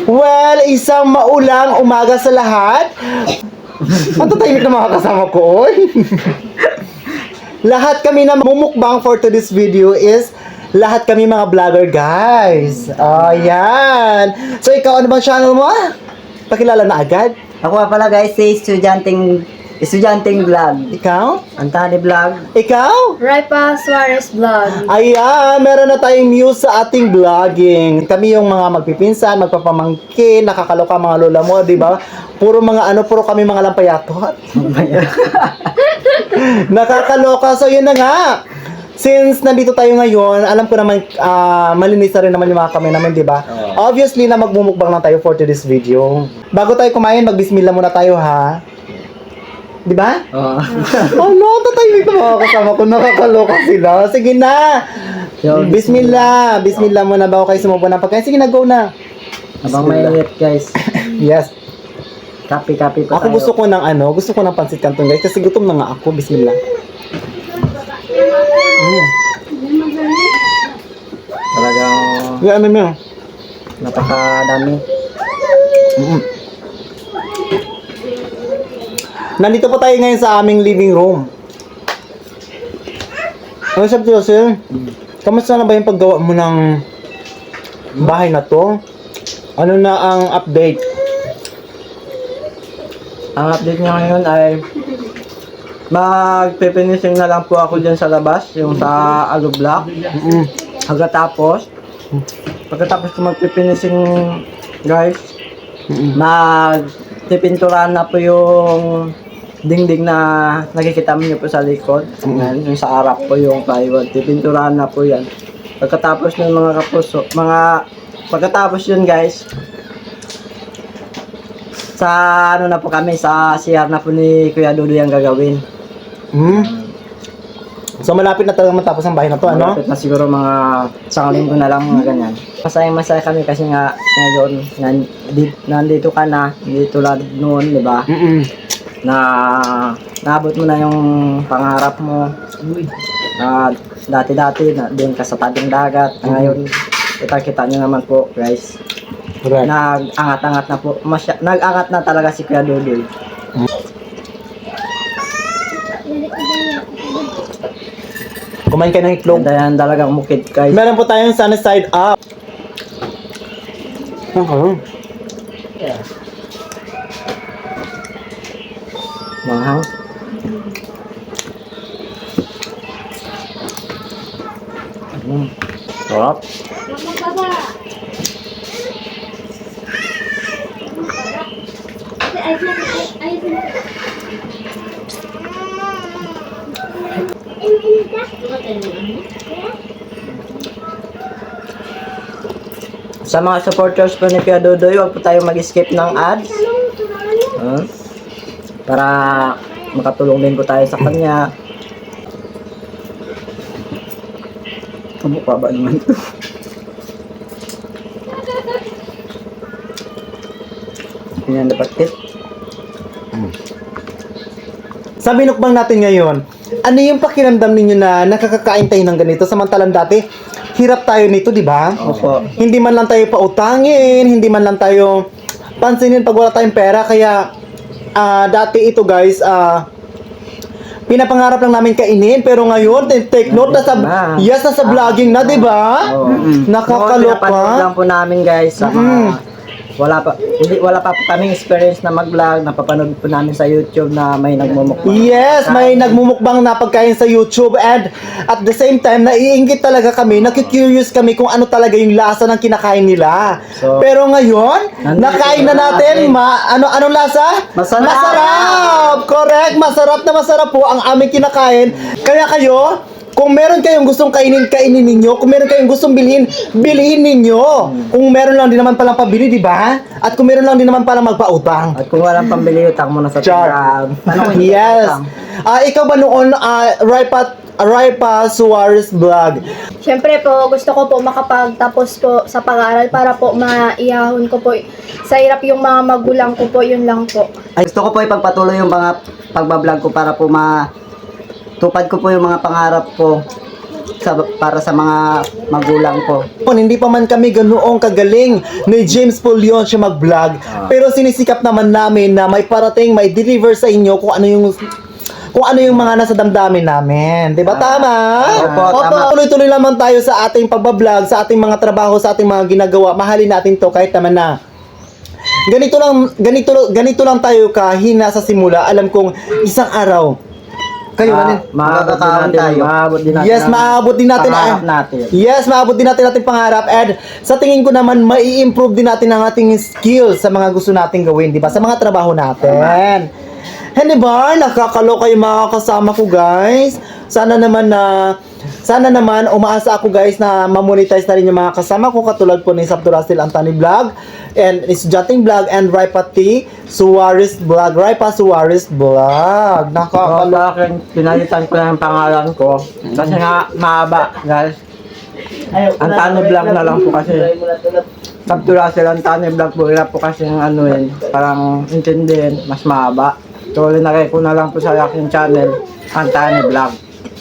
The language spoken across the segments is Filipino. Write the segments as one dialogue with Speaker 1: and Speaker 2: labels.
Speaker 1: Well, isang maulang umaga sa lahat. Ang tatahimik na mga kasama ko, oy. Lahat kami na mumukbang for today's video is lahat kami mga vlogger, guys. Ayan. So, ikaw, ano bang channel mo? Pakilala na agad.
Speaker 2: Ako nga pala guys, si estudyanteng vlog.
Speaker 1: Ikaw?
Speaker 2: Antani vlog.
Speaker 1: Ikaw?
Speaker 3: Raipa Suarez Vlog.
Speaker 1: Ayan, meron na tayong news sa ating vlogging. Kami yung mga magpipinsan, magpapamangkin, nakakaloka mga lola mo, di ba? Puro kami mga lampayatot. Nakakaloka. So, yun na nga. Since nandito tayo ngayon, alam ko naman, malinis na rin naman yung mga kami namin, di ba? Obviously, na magmumukbang lang tayo for today's video. Bago tayo kumain, magbismillah muna tayo, ha? Di ba?
Speaker 2: Oo.
Speaker 1: Oh no, tatahimik na mga kasama ko. Nakakaloka sila. Sige na. Bismillah. Bismillah muna bago kayo sumubo ng pagkain. Sige na, go na.
Speaker 2: Habang mainit guys.
Speaker 1: Yes.
Speaker 2: Kapi-kapi pa
Speaker 1: Ako
Speaker 2: tayo.
Speaker 1: gusto ko ng pansit canton, guys. Kasi gutom na nga ako. Bismillah.
Speaker 2: Talagang
Speaker 1: Yan, ano.
Speaker 2: napakadami.
Speaker 1: Nandito pa tayo ngayon sa aming living room. Ano sabi ko sir? Kamusta na ba yung paggawa mo ng bahay na to? Ano na ang update?
Speaker 2: Ang update niya ngayon ay magpe-finishing na lang po ako dyan sa labas, yung sa alo block. Pagkatapos ko magpe-finishing guys, magpipinturahan na po yung dingding na nakikita mo po sa likod. Yan, yung sa harap po yung plywood. Pipinturahan na po yan. Pagkatapos ng mga kapuso, pagkatapos yun guys, sa ano na po kami, sa CR na po ni Kuya Dudu yung gagawin.
Speaker 1: So malapit na talaga matapos ang bahay na to, ano?
Speaker 2: Malapit na siguro mga isang linggo na lang, mga ganyan. Masaya kami kasi nga ngayon, nandito ka na, hindi tulad noon, di ba? Na naabot mo na yung pangarap mo. Dati-dati, doon ka sa tabing dagat. Ngayon, kita nyo naman po, guys.
Speaker 1: Correct.
Speaker 2: Nag-angat-angat na po. Nag-angat na talaga si Kuya Dudoy.
Speaker 1: Kumain kayo ng itlog.
Speaker 2: Yan talagang mukit, guys.
Speaker 1: Meron po tayong sunny side up. Okay.
Speaker 2: Mahang. Sarap. Sa mga supporters po ni Kuya Dudoy, huwag po tayo mag-skip ng ads. Para makatulong din po tayo sa kanya. Kamukha ba naman ito? Yan dapat tip.
Speaker 1: Sa binukbang natin ngayon, ano yung pakiramdam ninyo na nakakakain tayo ng ganito samantalang dati hirap tayo nito, di ba?
Speaker 2: Opo.
Speaker 1: Hindi man lang tayo pautangin, hindi man lang tayo pansinin pag wala tayong pera, kaya dati ito guys, pinapangarap lang namin kainin, pero ngayon, take note, nasa vlogging na, di ba? Nakakaloka.
Speaker 2: Pinapanood lang po namin guys sa mga wala pa po kaming experience na mag-vlog, napapanood po namin sa YouTube na may nagmumukbang.
Speaker 1: Yes, may nagmumukbang na pagkain sa YouTube, and at the same time, naiinggit talaga kami, nakikurious kami kung ano talaga yung lasa ng kinakain nila.
Speaker 2: So,
Speaker 1: pero ngayon, nakain na natin, anong lasa?
Speaker 2: Masarap!
Speaker 1: Masarap! Correct, masarap po ang aming kinakain. Kaya kayo, kung meron kayong gustong kainin ninyo. Kung meron kayong gustong bilhin ninyo. Kung meron lang din naman palang pabili, di ba? At kung meron lang din naman palang magpautang.
Speaker 2: At kung walang pambili, utang mo na sa tindahan.
Speaker 1: Yes. Ikaw ba noon, Raipa Suarez Vlog?
Speaker 3: Siyempre po, gusto ko po makapagtapos po sa pag-aaral para po maiyahon ko po sa hirap yung mga magulang ko po, yun lang po.
Speaker 2: Ay, gusto ko po ipagpatuloy yung mga pagbablog ko para po tupad ko po yung mga pangarap ko para sa mga magulang ko.
Speaker 1: Kung hindi pa man kami ganoong kagaling ni James Paul Leon siya mag-vlog, pero sinisikap naman namin na may parating, may deliver sa inyo kung ano yung mga nasa damdamin namin. 'Di ba tama?
Speaker 2: Opo, tama.
Speaker 1: Tuloy-tuloy naman tayo sa ating pagbablog, sa ating mga trabaho, sa ating mga ginagawa. Mahalin natin 'to kahit naman na ganito lang tayo kahina sa simula. Alam kong isang araw kayo
Speaker 2: Maabot din natin.
Speaker 1: Yes, maabot din natin.
Speaker 2: Pangarap natin.
Speaker 1: Yes, maabot din natin ating pangarap. And sa tingin ko naman, mai-improve din natin ang ating skills sa mga gusto nating gawin, di ba? Sa mga trabaho natin. Hindi ba? Nakakaloka yung mga kasama ko, guys. Sana naman umaasa ako, guys, na ma-monetize na rin yung mga kasama ko katulad po ni Sabduracil Antani Vlog and Isjating Vlog and Raipati Suarez Vlog. Raipa Suarez Vlog. Nakakaloka.
Speaker 2: Sa akin, pinalitan ko na yung pangalan ko. Kasi nga, mahaba, guys. Antani Vlog na lang po kasi. Sabduracil Antani Vlog po. Hirap po kasi yung parang intindihin, mas mahaba. So, linagay ko na lang po sa aking channel, Antani Vlog.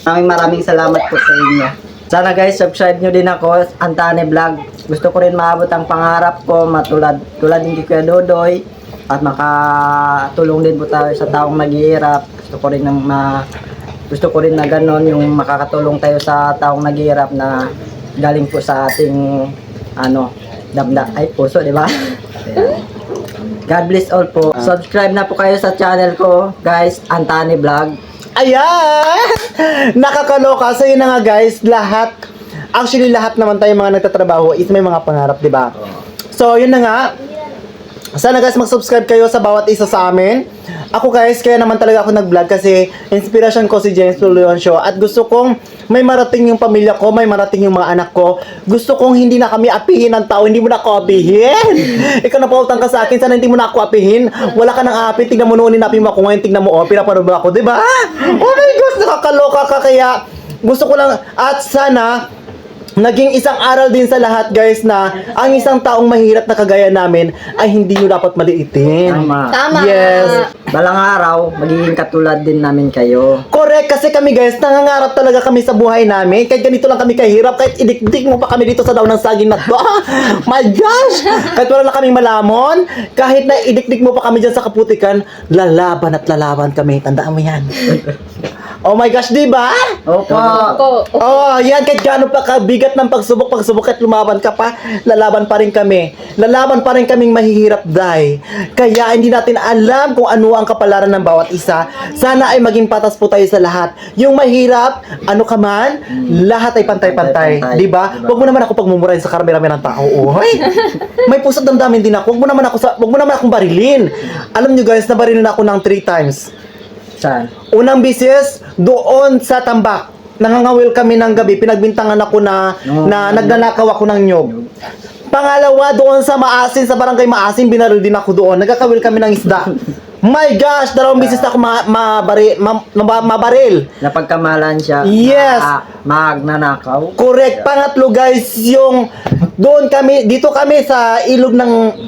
Speaker 2: Maraming salamat po sa inyo. Sana guys, subscribe nyo din ako, Antani Vlog. Gusto ko rin maabot ang pangarap ko, tulad ni Kuya Dodoy. At makatulong din po tayo sa taong naghihirap. Gusto ko rin na gano'n, yung makakatulong tayo sa taong naghihirap na galing po sa ating puso, di ba? God bless all po. Subscribe na po kayo sa channel ko, guys, Antani Vlog.
Speaker 1: Ayan! Nakakaloka. So yun na nga, guys, lahat naman tayo mga nagtatrabaho is may mga pangarap, di ba? So yun na nga. Sana guys mag-subscribe kayo sa bawat isa sa amin. Ako guys, kaya naman talaga ako nag-vlog kasi inspiration ko si James Paul Leon Show at gusto kong may marating yung pamilya ko, may marating yung mga anak ko. Gusto kong hindi na kami apihin ng tao, hindi mo na ako apihin. Ikaw na pautang ka sa akin, sana hindi mo na ako apihin. Wala ka nang api, tignan mo noon, inapin mo ako ngayon, tignan mo, pinapanood mo ako, di ba? Oh my gosh, nakakaloka ka, kaya gusto ko lang, at sana naging isang aral din sa lahat guys na ang isang taong mahirap na kagaya namin ay hindi nyo dapat maliitin.
Speaker 3: Tama.
Speaker 1: Yes.
Speaker 2: Balang araw, magiging katulad din namin kayo.
Speaker 1: Correct, kasi kami guys, nangangarap talaga kami sa buhay namin. Kahit ganito lang kami kahirap, kahit idikdik mo pa kami dito sa daw ng saging na to. My gosh! Kahit wala na kaming malamon, kahit na idikdik mo pa kami dyan sa kaputikan, lalaban at lalaban kami. Tandaan mo yan. Oh my gosh, di ba?
Speaker 2: Opo.
Speaker 1: Oh, yan, kahit gaano pa kabigat ng pagsubok at lumaban ka pa, lalaban pa rin kami. Lalaban pa rin kaming mahihirap, day. Kaya hindi natin alam kung ano ang kapalaran ng bawat isa. Sana ay maging patas po tayo sa lahat. Yung mahirap, ano ka man, lahat ay pantay-pantay.
Speaker 2: Pantay-pantay.
Speaker 1: Di ba? Huwag mo naman ako pagmumurahin sa karami-rami ng tao. Oy! May pusat damdamin din ako. Huwag mo naman akong barilin. Alam nyo guys, nabarilin ako ng 3 times.
Speaker 2: Saan?
Speaker 1: Unang bisis, doon sa Tambak. Nangangawil kami ng gabi. Pinagbintangan ako na nagnanakaw ako ng nyog. Pangalawa, doon sa Maasin, sa barangay Maasin, binaril din ako doon. Nagkakawil kami ng isda. My gosh, 2 bisis na ako mabaril.
Speaker 2: Napagkamalan siya.
Speaker 1: Yes.
Speaker 2: Magnanakaw.
Speaker 1: Correct. Pangatlo guys, yung dito kami sa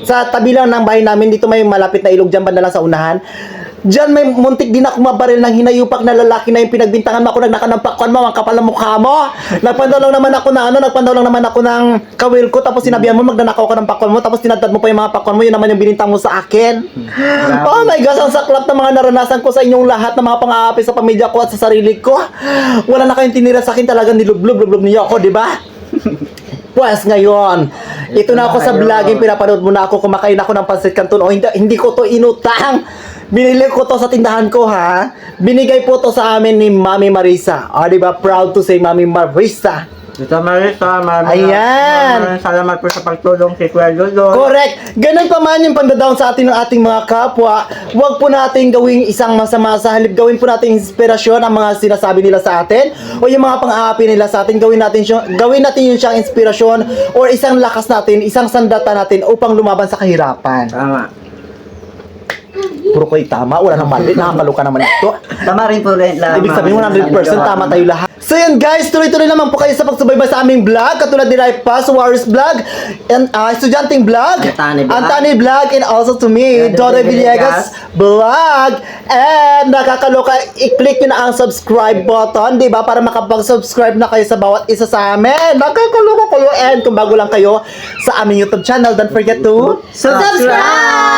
Speaker 1: sa tabi lang ng bahay namin, dito may malapit na ilog dyan, banda lang sa unahan. Diyan may muntik din ako mabaril ng hinayupak na lalaki na yung pinagbintangan mo ako, nagnaka ng pakwan mo, ang kapal ng mukha mo. Nagpandaw lang naman ako ng kawil ko, tapos sinabihan mo magnanakaw ka ng pakwan mo, tapos tinadtad mo pa yung mga pakwan mo, yun naman yung binintang mo sa akin. Oh my gosh, ang saklap ng mga naranasan ko sa inyong lahat ng mga pang-aapi sa pamilya ko at sa sarili ko. Wala na kayong tinira sa akin, talagang nilublob niyo ako, di ba? Pues ngayon, ito na ako sa vlogging, pinapanood mo na ako, kumakain ako ng pansit canton. O hindi ko to inutang. Binili ko to sa tindahan ko, ha. Binigay po to sa amin ni Mami Marisa. O, di ba? Proud to say Mami Marisa.
Speaker 2: Dito Marisa,
Speaker 1: Ayan.
Speaker 2: maraming salamat po sa pagtulong kay Kuya Dodo.
Speaker 1: Correct. Ganun pa man yung pagdadown sa atin ng ating mga kapwa, huwag po natin gawing isang masama, sa halip gawin po natin inspirasyon ang mga sinasabi nila sa atin o yung mga pang-aapi nila sa atin, gawin natin yun siyang inspirasyon or isang lakas natin, isang sandata natin upang lumaban sa kahirapan.
Speaker 2: Tama.
Speaker 1: Puro ko'y tama, wala nang mali, nakakaloka naman ito.
Speaker 2: Tama rin po rin lang.
Speaker 1: Ibig sabihin 100% tama tayo lahat. So So yan guys, tuloy-tuloy naman po kayo sa pagsubaybay sa aming vlog. Katulad ni Rai Paz, Warriors Vlog, and Estudyanteng Vlog, Antani Vlog, and also to me, Dore Villegas Vlog. And nakakaloka, i-click nyo na ang subscribe button, di ba? Para makapag-subscribe na kayo sa bawat isa sa amin. Nakakaloka kayo. And kung bago lang kayo sa aming YouTube channel, don't forget to
Speaker 3: Subscribe!